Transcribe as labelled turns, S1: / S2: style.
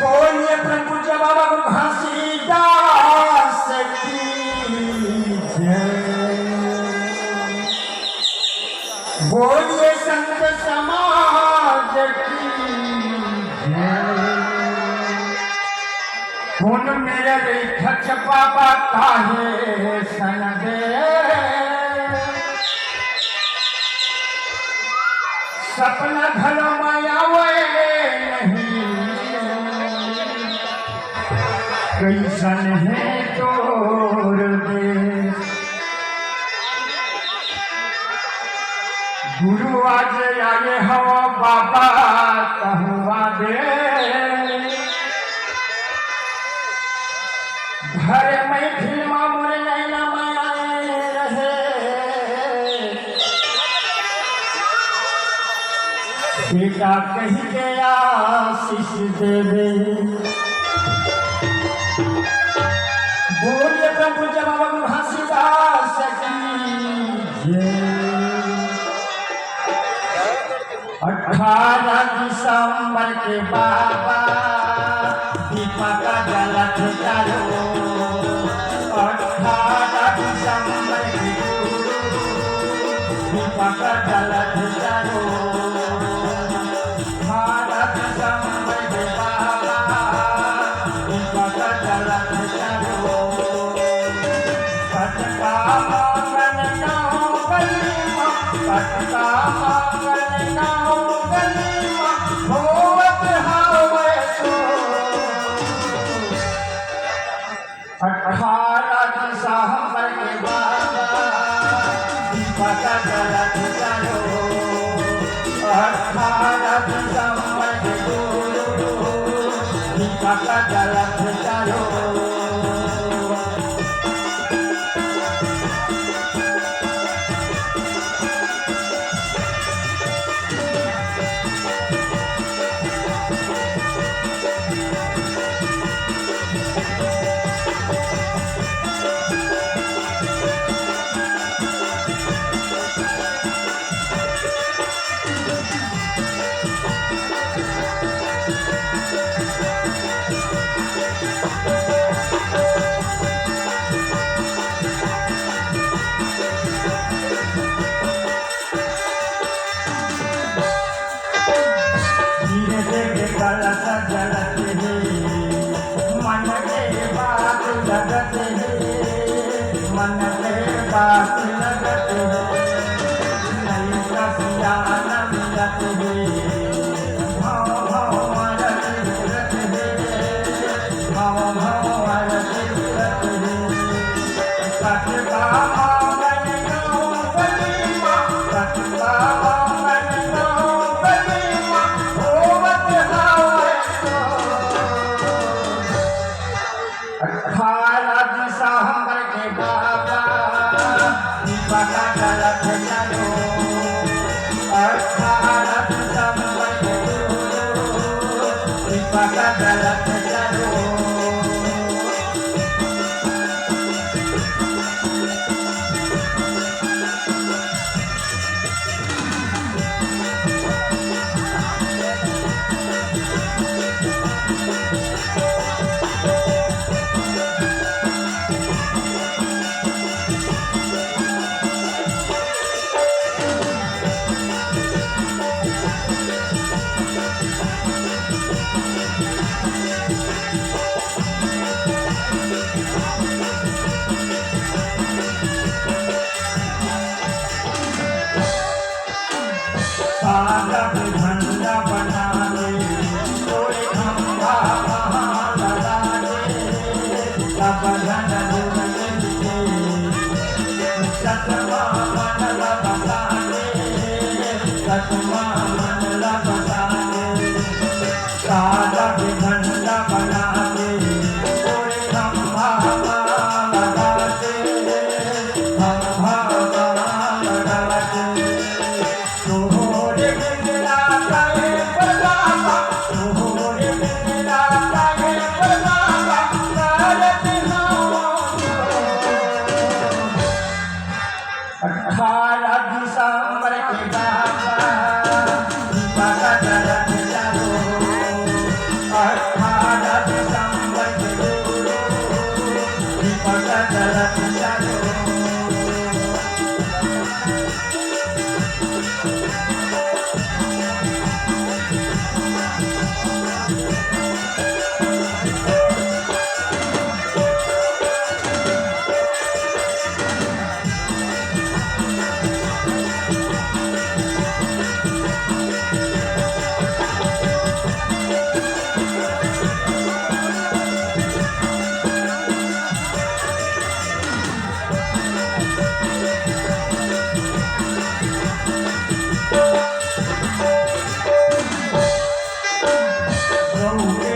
S1: बोलिए प्रभु जय बाबा गुरु घासीदास की जय। बोलिए संत समाज की जय। पुन मेरे खच बाबा काहे सन दे सपना घलो मायावे नहीं कैसन है तोर देश। गुरु आज आए हो बाबा कहुआ दे घर में फिल्मा मोर नैना माए रहे बेटा कही के आशीष देवे। बोलिए प्रभु जय बाबा गुरु घासीदास की जय। 18 दिसंबर के बाबा दीपक जलत चारो। 18 दिसंबर के गुरु दीपक जलत चारो। 18 दिसंबर के बाबा दीपक जलत चारो। पटका मांगन नाव गलीमा पटका मांगन नाव गलीमा होवत हावे सो। 18 दिसंबर के बाबा दीपक जलत चारो। 18 दिसंबर के गुरु दीपक जलत चारो। कलश जलत है मन के बात लगत है मन के बात लगत है नहीं कसिया न मिलत है भाव भाव मरत फिरत है भाव भाव मरत फिरत है। कटका मांगन गाँव गलीमा कटका मांगन गाँव गलीमा होवत हावे सो। 18 दिसंबर के बाबा दीपक जलत चारो। 18 दिसंबर के गुरु दीपक जलत चारो। दिसंबर के बाबा दीपक जलत चारो 18 दिसंबर के गुरु दीपक जलत चारो Oh,